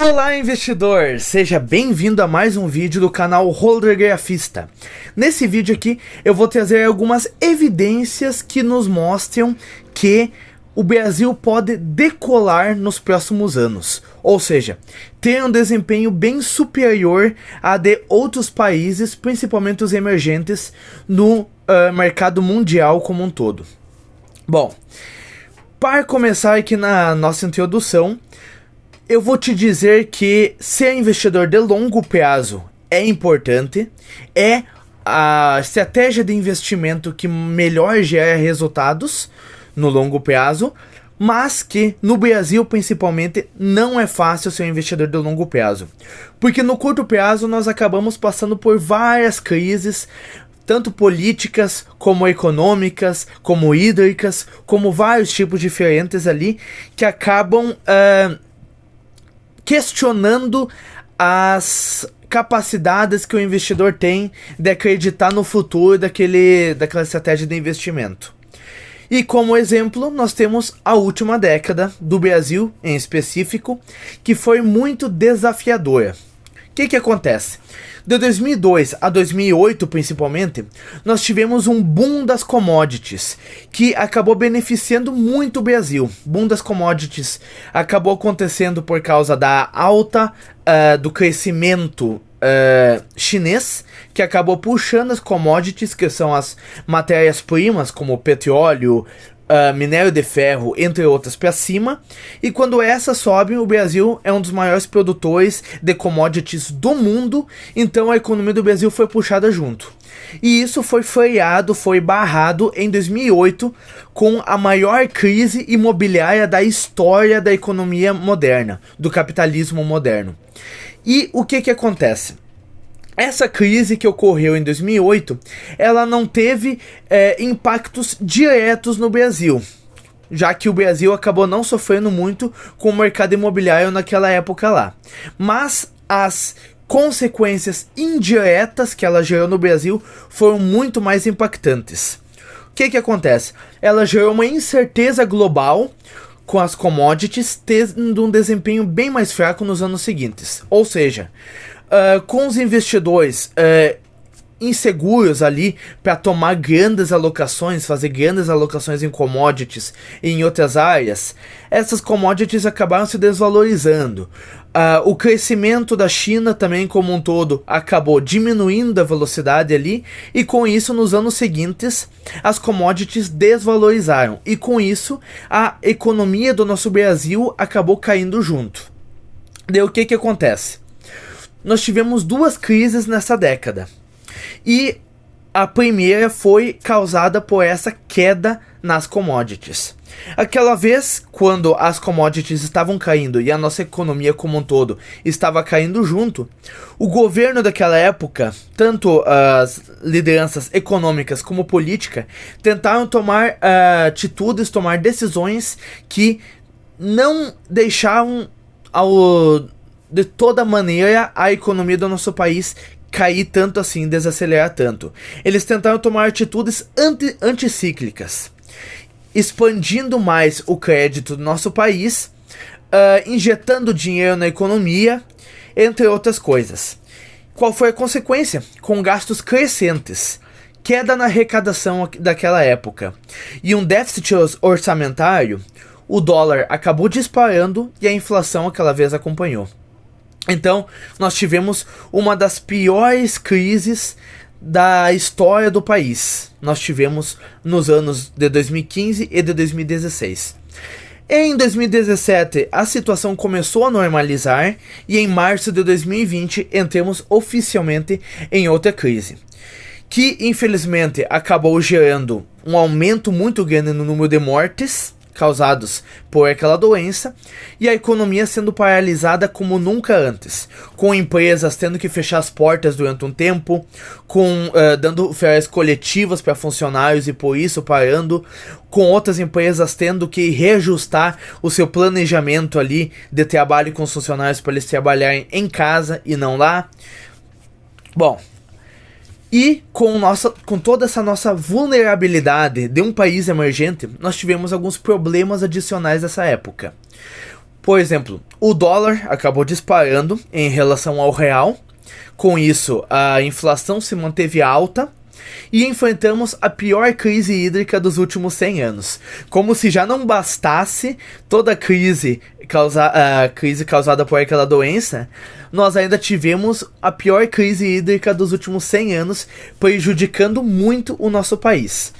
Olá, investidor! Seja bem-vindo a mais um vídeo do canal Holder Grafista. Nesse vídeo aqui eu vou trazer algumas evidências que nos mostram que o Brasil pode decolar nos próximos anos, ou seja, ter um desempenho bem superior a de outros países, principalmente os emergentes, no mercado mundial como um todo. Bom, para começar aqui na nossa introdução, eu vou te dizer que ser investidor de longo prazo é importante, é a estratégia de investimento que melhor gera resultados no longo prazo, mas que no Brasil principalmente não é fácil ser um investidor de longo prazo, porque no curto prazo nós acabamos passando por várias crises, tanto políticas, como econômicas, como hídricas, como vários tipos diferentes ali, que acabam questionando as capacidades que o investidor tem de acreditar no futuro daquela estratégia de investimento. E como exemplo, nós temos a última década do Brasil, em específico, que foi muito desafiadora. O que acontece? De 2002 a 2008, principalmente, nós tivemos um boom das commodities, que acabou beneficiando muito o Brasil. Boom das commodities acabou acontecendo por causa da alta do crescimento chinês, que acabou puxando as commodities, que são as matérias-primas, como petróleo, minério de ferro, entre outras, para cima. E quando essas sobem, o Brasil é um dos maiores produtores de commodities do mundo, então a economia do Brasil foi puxada junto. E isso foi freado, foi barrado em 2008 com a maior crise imobiliária da história da economia moderna, do capitalismo moderno. E o que acontece? Essa crise que ocorreu em 2008, ela não teve impactos diretos no Brasil, já que o Brasil acabou não sofrendo muito com o mercado imobiliário naquela época lá. Mas as consequências indiretas que ela gerou no Brasil foram muito mais impactantes. O que acontece? Ela gerou uma incerteza global, com as commodities tendo um desempenho bem mais fraco nos anos seguintes. Ou seja, com os investidores inseguros ali para tomar grandes alocações, fazer grandes alocações em commodities e em outras áreas, essas commodities acabaram se desvalorizando. O crescimento da China também como um todo acabou diminuindo a velocidade ali, e com isso nos anos seguintes as commodities desvalorizaram, e com isso a economia do nosso Brasil acabou caindo junto. Daí o que acontece? Nós tivemos duas crises nessa década. E a primeira foi causada por essa queda nas commodities. Aquela vez, quando as commodities estavam caindo e a nossa economia como um todo estava caindo junto, o governo daquela época, tanto as lideranças econômicas como política, tentaram tomar atitudes, tomar decisões que não deixavam de toda maneira a economia do nosso país cair tanto assim, desacelerar tanto. Eles tentaram tomar atitudes anticíclicas, expandindo mais o crédito do nosso país, injetando dinheiro na economia, entre outras coisas. Qual foi a consequência? Com gastos crescentes, queda na arrecadação daquela época e um déficit orçamentário, o dólar acabou disparando e a inflação aquela vez acompanhou. Então, nós tivemos uma das piores crises da história do país. Nós tivemos nos anos de 2015 e de 2016. Em 2017, a situação começou a normalizar e em março de 2020 entramos oficialmente em outra crise, que infelizmente acabou gerando um aumento muito grande no número de mortes causados por aquela doença, e a economia sendo paralisada como nunca antes, com empresas tendo que fechar as portas durante um tempo, dando férias coletivas para funcionários e por isso parando, com outras empresas tendo que reajustar o seu planejamento ali de trabalho com os funcionários para eles trabalharem em casa e não lá. Bom, E com toda essa nossa vulnerabilidade de um país emergente, nós tivemos alguns problemas adicionais nessa época. Por exemplo, o dólar acabou disparando em relação ao real. Com isso, a inflação se manteve alta e enfrentamos a pior crise hídrica dos últimos 100 anos. Como se já não bastasse toda a crise causada por aquela doença, nós ainda tivemos a pior crise hídrica dos últimos 100 anos, prejudicando muito o nosso país.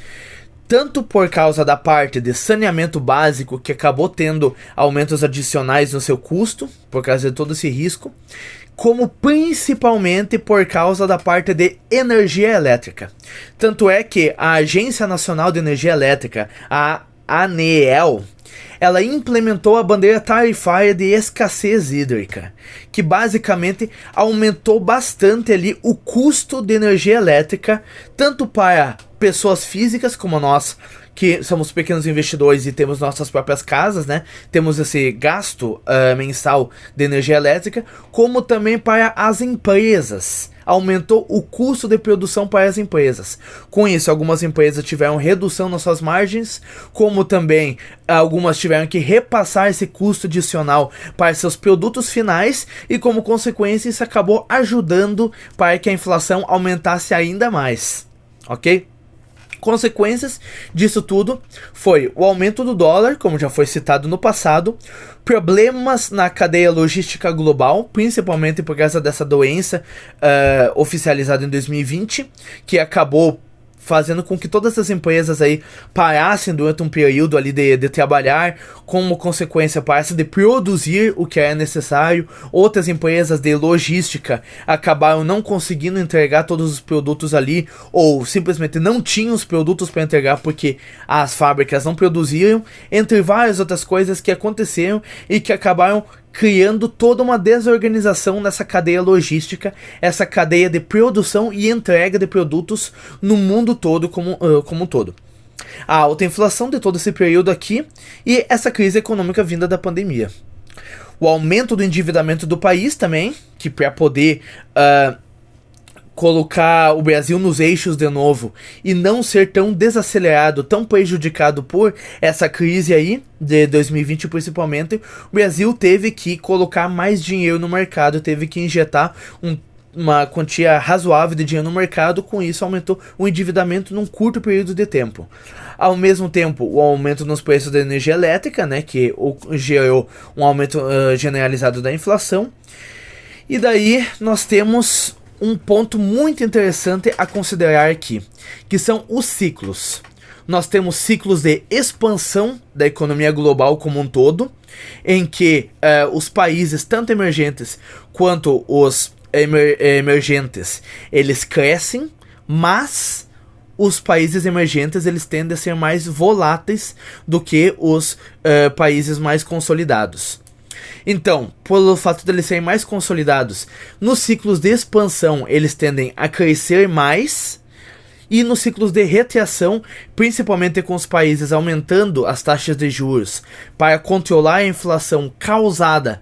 Tanto por causa da parte de saneamento básico, que acabou tendo aumentos adicionais no seu custo, por causa de todo esse risco, como principalmente por causa da parte de energia elétrica. Tanto é que a Agência Nacional de Energia Elétrica, a ANEEL, ela implementou a bandeira tarifária de escassez hídrica, que basicamente aumentou bastante ali o custo de energia elétrica, tanto para pessoas físicas como nós, que somos pequenos investidores e temos nossas próprias casas, né? Temos esse gasto mensal de energia elétrica, como também para as empresas. Aumentou o custo de produção para as empresas. Com isso, algumas empresas tiveram redução nas suas margens, como também algumas tiveram que repassar esse custo adicional para seus produtos finais, e como consequência isso acabou ajudando para que a inflação aumentasse ainda mais, ok? Consequências disso tudo foi o aumento do dólar, como já foi citado no passado, problemas na cadeia logística global, principalmente por causa dessa doença oficializada em 2020, que acabou fazendo com que todas as empresas aí parassem durante um período ali de trabalhar, como consequência parassem de produzir o que é necessário. Outras empresas de logística acabaram não conseguindo entregar todos os produtos ali, ou simplesmente não tinham os produtos para entregar porque as fábricas não produziam, entre várias outras coisas que aconteceram e que acabaram criando toda uma desorganização nessa cadeia logística, essa cadeia de produção e entrega de produtos no mundo todo como um todo. A alta inflação de todo esse período aqui e essa crise econômica vinda da pandemia. O aumento do endividamento do país também, que para poder colocar o Brasil nos eixos de novo e não ser tão desacelerado, tão prejudicado por essa crise aí de 2020 principalmente, o Brasil teve que colocar mais dinheiro no mercado, teve que injetar uma quantia razoável de dinheiro no mercado. Com isso aumentou o endividamento num curto período de tempo. Ao mesmo tempo, o aumento nos preços da energia elétrica, né, que gerou um aumento generalizado da inflação. E daí nós temos um ponto muito interessante a considerar aqui, que são os ciclos. Nós temos ciclos de expansão da economia global como um todo, em que os países, tanto emergentes quanto os emergentes, eles crescem, mas os países emergentes eles tendem a ser mais voláteis do que os países mais consolidados. Então, pelo fato de eles serem mais consolidados, nos ciclos de expansão eles tendem a crescer mais, e nos ciclos de retração, principalmente com os países aumentando as taxas de juros para controlar a inflação causada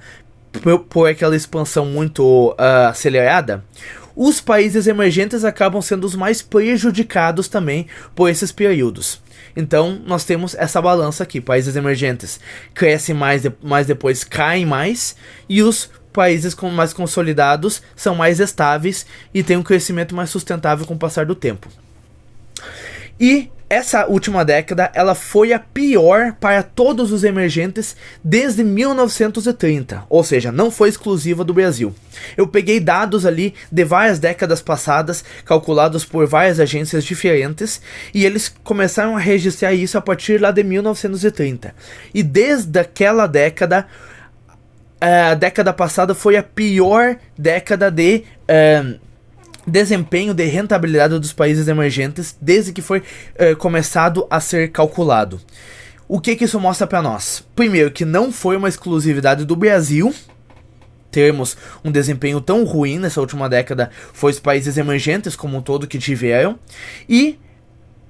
por aquela expansão muito acelerada, os países emergentes acabam sendo os mais prejudicados também por esses períodos. Então, nós temos essa balança aqui. Países emergentes crescem mais, mas depois caem mais. E os países mais consolidados são mais estáveis e têm um crescimento mais sustentável com o passar do tempo. E essa última década, ela foi a pior para todos os emergentes desde 1930, ou seja, não foi exclusiva do Brasil. Eu peguei dados ali de várias décadas passadas, calculados por várias agências diferentes, e eles começaram a registrar isso a partir lá de 1930. E desde aquela década, a década passada foi a pior década de desempenho de rentabilidade dos países emergentes desde que foi começado a ser calculado. O que isso mostra para nós? Primeiro, que não foi uma exclusividade do Brasil termos um desempenho tão ruim nessa última década, foi os países emergentes como um todo que tiveram, e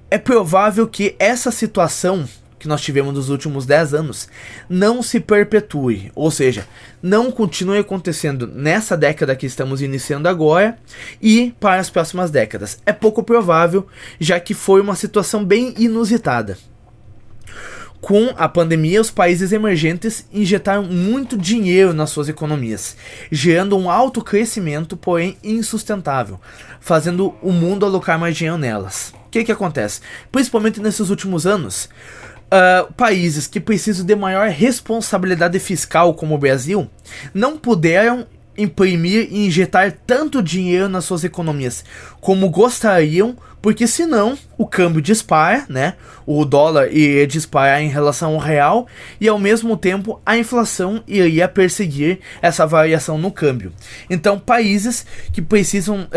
é provável que essa situação que nós tivemos nos últimos 10 anos não se perpetue, ou seja, não continue acontecendo nessa década que estamos iniciando agora e para as próximas décadas. É pouco provável, já que foi uma situação bem inusitada. Com a pandemia, os países emergentes injetaram muito dinheiro nas suas economias, gerando um alto crescimento, porém insustentável, fazendo o mundo alocar mais dinheiro nelas. O que acontece? Principalmente nesses últimos anos, países que precisam de maior responsabilidade fiscal, como o Brasil, não puderam imprimir e injetar tanto dinheiro nas suas economias como gostariam, porque senão o câmbio dispara, né? O dólar iria disparar em relação ao real e ao mesmo tempo a inflação iria perseguir essa variação no câmbio. Então, países que precisam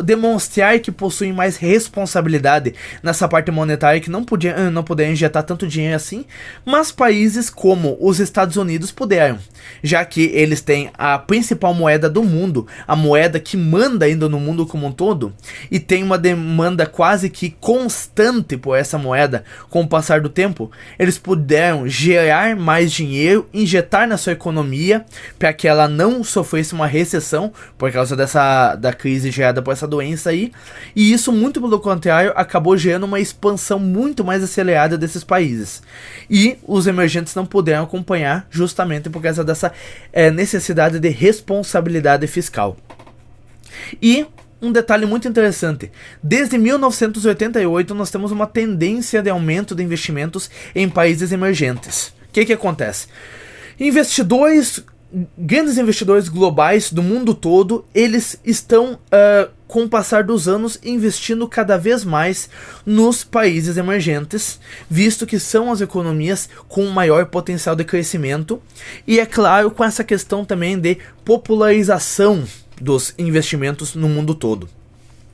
demonstrar que possuem mais responsabilidade nessa parte monetária, que não puderam injetar tanto dinheiro assim, mas países como os Estados Unidos puderam, já que eles têm a principal moeda do mundo, a moeda que manda ainda no mundo como um todo, e tem uma demanda quase que constante por essa moeda com o passar do tempo. Eles puderam gerar mais dinheiro, injetar na sua economia para que ela não sofresse uma recessão por causa da crise gerada por essa doença aí, e isso, muito pelo contrário, acabou gerando uma expansão muito mais acelerada desses países, e os emergentes não puderam acompanhar justamente por causa dessa necessidade de responsabilidade fiscal. E um detalhe muito interessante: desde 1988 nós temos uma tendência de aumento de investimentos em países emergentes. O que acontece? Grandes investidores globais do mundo todo, eles estão, com o passar dos anos, investindo cada vez mais nos países emergentes, visto que são as economias com maior potencial de crescimento, e é claro, com essa questão também de popularização dos investimentos no mundo todo.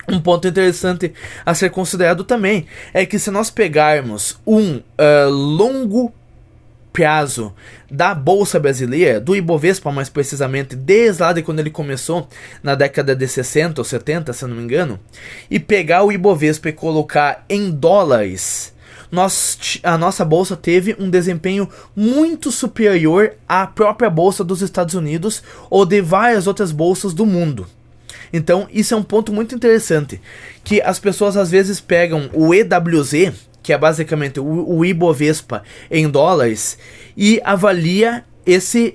Um ponto interessante a ser considerado também é que, se nós pegarmos um longo prazo da Bolsa Brasileira, do Ibovespa mais precisamente, desde lá de quando ele começou, na década de 60 ou 70, se eu não me engano, e pegar o Ibovespa e colocar em dólares, a nossa bolsa teve um desempenho muito superior à própria bolsa dos Estados Unidos ou de várias outras bolsas do mundo. Então isso é um ponto muito interessante, que as pessoas às vezes pegam o EWZ, que é basicamente o Ibovespa em dólares, e avalia esse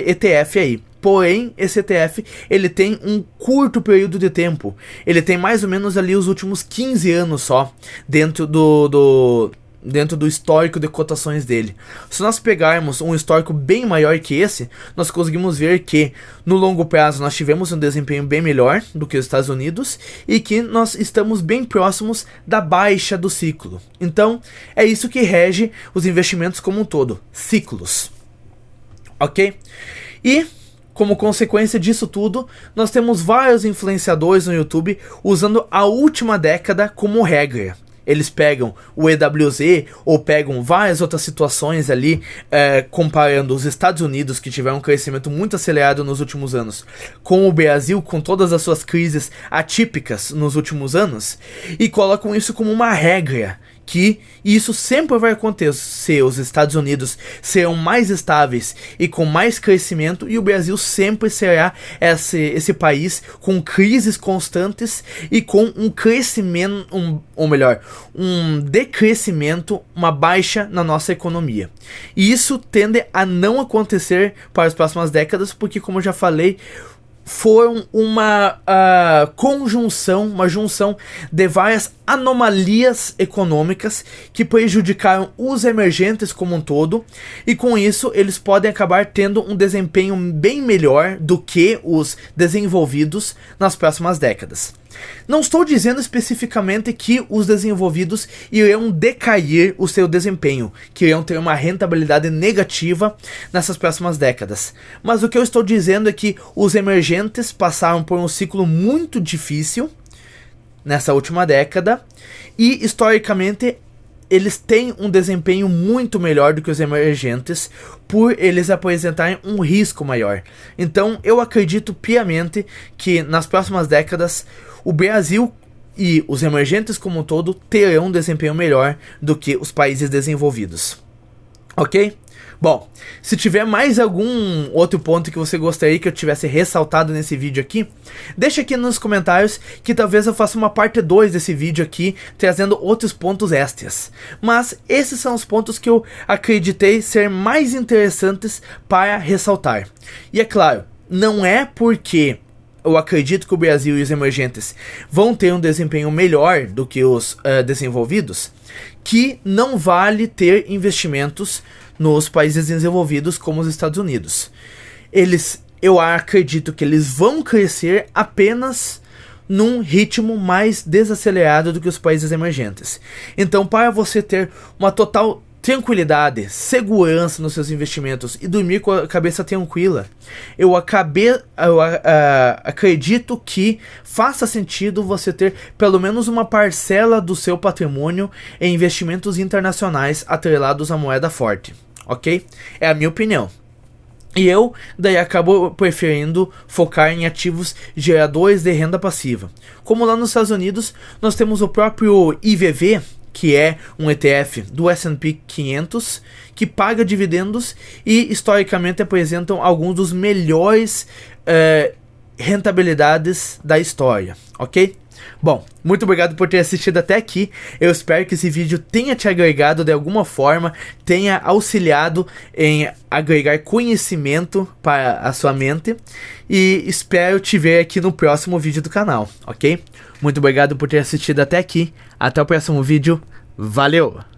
ETF aí. Porém, esse ETF, ele tem um curto período de tempo. Ele tem mais ou menos ali os últimos 15 anos só, dentro do histórico de cotações dele. Se nós pegarmos um histórico bem maior que esse, nós conseguimos ver que no longo prazo nós tivemos um desempenho bem melhor do que os Estados Unidos, e que nós estamos bem próximos da baixa do ciclo. Então, é isso que rege os investimentos como um todo: ciclos. Ok? E como consequência disso tudo, nós temos vários influenciadores no YouTube usando a última década como regra. Eles pegam o EWZ ou pegam várias outras situações ali, comparando os Estados Unidos, que tiveram um crescimento muito acelerado nos últimos anos, com o Brasil, com todas as suas crises atípicas nos últimos anos, e colocam isso como uma regra, que isso sempre vai acontecer. Os Estados Unidos serão mais estáveis e com mais crescimento, e o Brasil sempre será esse país com crises constantes e com um crescimento, um decrescimento, uma baixa na nossa economia. E isso tende a não acontecer para as próximas décadas, porque, como eu já falei, foram uma junção de várias anomalias econômicas que prejudicaram os emergentes como um todo, e com isso eles podem acabar tendo um desempenho bem melhor do que os desenvolvidos nas próximas décadas. Não estou dizendo especificamente que os desenvolvidos irão decair o seu desempenho, que irão ter uma rentabilidade negativa nessas próximas décadas. Mas o que eu estou dizendo é que os emergentes passaram por um ciclo muito difícil nessa última década, e historicamente eles têm um desempenho muito melhor do que os emergentes, por eles apresentarem um risco maior. Então eu acredito piamente que nas próximas décadas o Brasil e os emergentes como um todo terão um desempenho melhor do que os países desenvolvidos. Ok? Bom, se tiver mais algum outro ponto que você gostaria que eu tivesse ressaltado nesse vídeo aqui, deixa aqui nos comentários que talvez eu faça uma parte 2 desse vídeo aqui, trazendo outros pontos extras. Mas esses são os pontos que eu acreditei ser mais interessantes para ressaltar. E é claro, não é porque eu acredito que o Brasil e os emergentes vão ter um desempenho melhor do que os desenvolvidos, que não vale ter investimentos nos países desenvolvidos como os Estados Unidos. Eu acredito que eles vão crescer apenas num ritmo mais desacelerado do que os países emergentes. Então, para você ter uma total tranquilidade, segurança nos seus investimentos e dormir com a cabeça tranquila, eu acredito que faça sentido você ter pelo menos uma parcela do seu patrimônio em investimentos internacionais atrelados à moeda forte, ok? É a minha opinião. E eu daí acabo preferindo focar em ativos geradores de renda passiva. Como lá nos Estados Unidos, nós temos o próprio IVV, que é um ETF do S&P 500, que paga dividendos e historicamente apresentam alguns dos melhores rentabilidades da história, ok? Bom, muito obrigado por ter assistido até aqui. Eu espero que esse vídeo tenha te agregado de alguma forma, tenha auxiliado em agregar conhecimento para a sua mente, e espero te ver aqui no próximo vídeo do canal, ok? Muito obrigado por ter assistido até aqui. Até o próximo vídeo. Valeu!